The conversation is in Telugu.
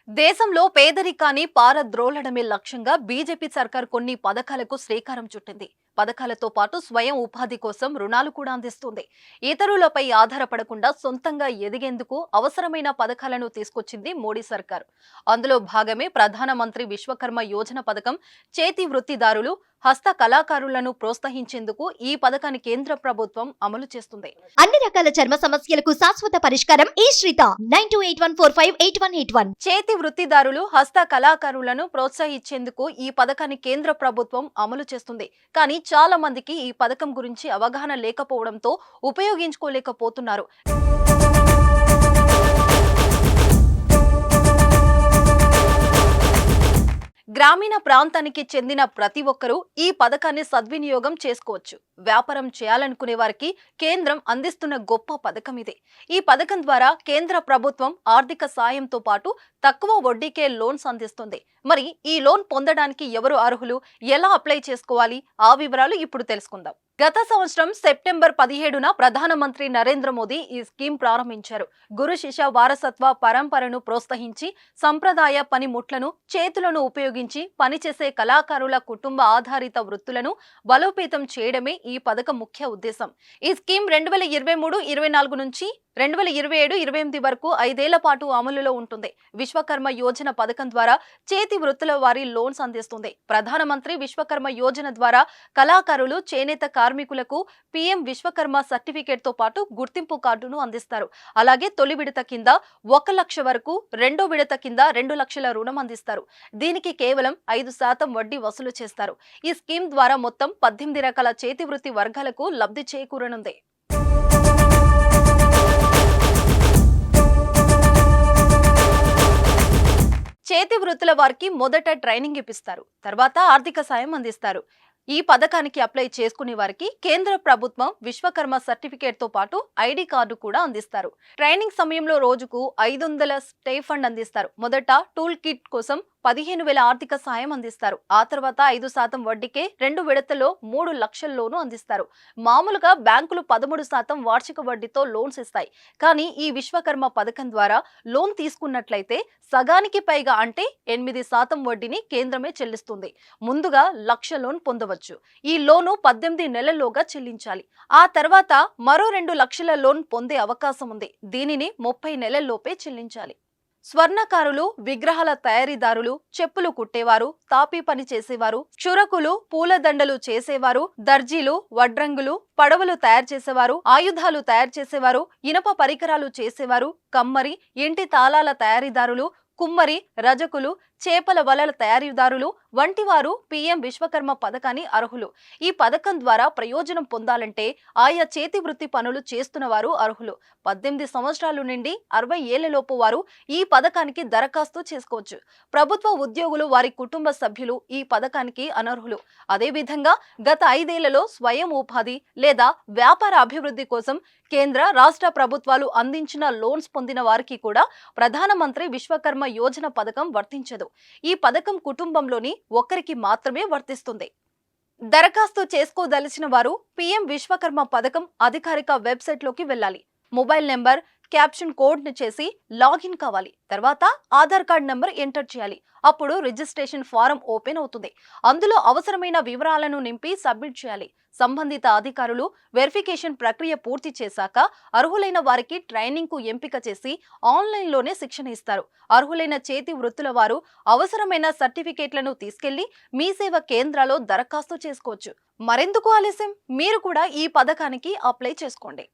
దేశంలో పేదరికాన్ని పారద్రోలడమే లక్ష్యంగా బీజేపీ సర్కార్ కొన్ని పథకాలకు శ్రీకారం చుట్టింది. పథకాలతో పాటు స్వయం ఉపాధి కోసం రుణాలు కూడా అందిస్తుంది. ఇతరులపై ఆధారపడకుండా సొంతంగా ఎదిగేందుకు అవసరమైన పథకాలను తీసుకొచ్చింది మోడీ సర్కార్. అందులో భాగమే ప్రధానమంత్రి విశ్వకర్మ యోజన పథకం. చేతి వృత్తిదారులు, హస్త కళాకారులను ప్రోత్సహించేందుకు ఈ పథకాన్ని కేంద్ర ప్రభుత్వం అమలు చేస్తుంది. అన్ని రకాల చర్మ సమస్యలకు శాశ్వత పరిష్కారం ఈ శ్రీత 9281458181. చేతి వృత్తిదారులు, హస్త కళాకారులను ప్రోత్సహించేందుకు ఈ పథకాన్ని కేంద్ర ప్రభుత్వం అమలు చేస్తుంది. కానీ చాలా మందికి ఈ పథకం గురించి అవగాహన లేకపోవడంతో ఉపయోగించుకోలేకపోతున్నారు. గ్రామీణ ప్రాంతానికి చెందిన ప్రతి ఒక్కరూ ఈ పథకాన్ని సద్వినియోగం చేసుకోవచ్చు. వ్యాపారం చేయాలనుకునే వారికి కేంద్రం అందిస్తున్న గొప్ప పథకం ఇది. ఈ పథకం ద్వారా కేంద్ర ప్రభుత్వం ఆర్థిక సాయంతో పాటు తక్కువ వడ్డీకే లోన్స్ అందిస్తుంది. మరి ఈ లోన్ పొందడానికి ఎవరు అర్హులు, ఎలా అప్లై చేసుకోవాలి, ఆ వివరాలు ఇప్పుడు తెలుసుకుందాం. గత సంవత్సరం సెప్టెంబర్ 17న ప్రధానమంత్రి నరేంద్ర మోదీ ఈ స్కీమ్ ప్రారంభించారు. గురు శిష్య వారసత్వ పరంపరను ప్రోత్సహించి సంప్రదాయ పనిముట్లను, చేతులను ఉపయోగించి పనిచేసే కళాకారుల కుటుంబ ఆధారిత వృత్తులను బలోపేతం చేయడమే ఈ పథకం ముఖ్య ఉద్దేశం. ఈ స్కీమ్ 2023-24 నుంచి 2027-28 వరకు 5 ఏళ్ల పాటు అమలులో ఉంటుంది. విశ్వకర్మ యోజన పథకం ద్వారా చేతి వృత్తుల వారి లోన్స్ అందిస్తుంది. ప్రధానమంత్రి విశ్వకర్మ యోజన ద్వారా కళాకారులు, చేనేత కార్మికులకు పీఎం విశ్వకర్మ సర్టిఫికేట్ తో పాటు గుర్తింపు కార్డును అందిస్తారు. అలాగే తొలి విడత కింద 1 లక్ష వరకు, రెండో విడత కింద 2 లక్షల రుణం అందిస్తారు. దీనికి కేవలం 5% వడ్డీ వసూలు చేస్తారు. ఈ స్కీమ్ ద్వారా మొత్తం 18 రకాల చేతి వృత్తి వర్గాలకు లబ్ధి చేకూరనుంది. చేతి వృత్తుల వారికి మొదట ట్రైనింగ్ ఇప్పిస్తారు. తర్వాత ఆర్థిక సాయం అందిస్తారు. ఈ పథకానికి అప్లై చేసుకునే వారికి కేంద్ర ప్రభుత్వం విశ్వకర్మ సర్టిఫికేట్ తో పాటు ఐడి కార్డు కూడా అందిస్తారు. ట్రైనింగ్ సమయంలో రోజుకు 500 స్టే ఫండ్ అందిస్తారు. మొదట టూల్ కిట్ కోసం 15,000 ఆర్థిక సాయం అందిస్తారు. ఆ తర్వాత 5% వడ్డీకే 2 విడతల్లో 3 లక్షల లోను అందిస్తారు. మామూలుగా బ్యాంకులు 13% వార్షిక వడ్డీతో లోన్స్ ఇస్తాయి. కానీ ఈ విశ్వకర్మ పథకం ద్వారా లోన్ తీసుకున్నట్లయితే సగానికి పైగా, అంటే 8% వడ్డీని కేంద్రమే చెల్లిస్తుంది. ముందుగా 1 లక్ష లోన్ పొందవచ్చు. ఈ లోను 18 నెలల్లోగా చెల్లించాలి. ఆ తర్వాత మరో 2 లక్షల లోన్ పొందే అవకాశం ఉంది. దీనిని 30 నెలల్లోపే చెల్లించాలి. స్వర్ణకారులు, విగ్రహాల తయారీదారులు, చెప్పులు కుట్టేవారు, తాపీ పని చేసేవారు, క్షురకులు, పూలదండలు చేసేవారు, దర్జీలు, వడ్రంగులు, పడవలు తయారు చేసేవారు, ఆయుధాలు తయారు చేసేవారు, ఇనప పరికరాలు చేసేవారు, కమ్మరి, ఇంటి తాళాల తయారీదారులు, కుమ్మరి, రజకులు, చేపల వలల తయారీదారులు వంటి వారు పీఎం విశ్వకర్మ పథకాన్ని అర్హులు. ఈ పథకం ద్వారా ప్రయోజనం పొందాలంటే ఆయా చేతి వృత్తి పనులు చేస్తున్న వారు అర్హులు. 18 సంవత్సరాల నుండి 60 ఏళ్లలోపు వారు ఈ పథకానికి దరఖాస్తు చేసుకోవచ్చు. ప్రభుత్వ ఉద్యోగులు, వారి కుటుంబ సభ్యులు ఈ పథకానికి అనర్హులు. అదేవిధంగా గత 5 ఏళ్లలో స్వయం ఉపాధి లేదా వ్యాపార అభివృద్ధి కోసం కేంద్ర, రాష్ట్ర ప్రభుత్వాలు అందించిన లోన్స్ పొందిన వారికి కూడా ప్రధానమంత్రి విశ్వకర్మ యోజన పథకం వర్తించదు. ఈ పథకం కుటుంబంలోని ఒక్కరికి మాత్రమే వర్తిస్తుంది. దరఖాస్తు చేసుకోదలిచిన వారు పీఎం విశ్వకర్మ పథకం అధికారిక వెబ్సైట్ లోకి వెళ్ళాలి. మొబైల్ నెంబర్, క్యాప్షన్ కోడ్ ని చేసి లాగిన్ కావాలి. తర్వాత ఆధార్ కార్డ్ నెంబర్ ఎంటర్ చేయాలి. అప్పుడు రిజిస్ట్రేషన్ ఫారం ఓపెన్ అవుతుంది. అందులో అవసరమైన వివరాలను నింపి సబ్మిట్ చేయాలి. సంబంధిత అధికారులు వెరిఫికేషన్ ప్రక్రియ పూర్తి చేశాక అర్హులైన వారికి ట్రైనింగ్ కు ఎంపిక చేసి ఆన్లైన్లోనే శిక్షణ ఇస్తారు. అర్హులైన చేతి వృత్తుల వారు అవసరమైన సర్టిఫికేట్లను తీసుకెళ్లి మీ సేవ కేంద్రాల్లో దరఖాస్తు చేసుకోవచ్చు. మరెందుకు ఆలస్యం? మీరు కూడా ఈ పథకానికి అప్లై చేసుకోండి.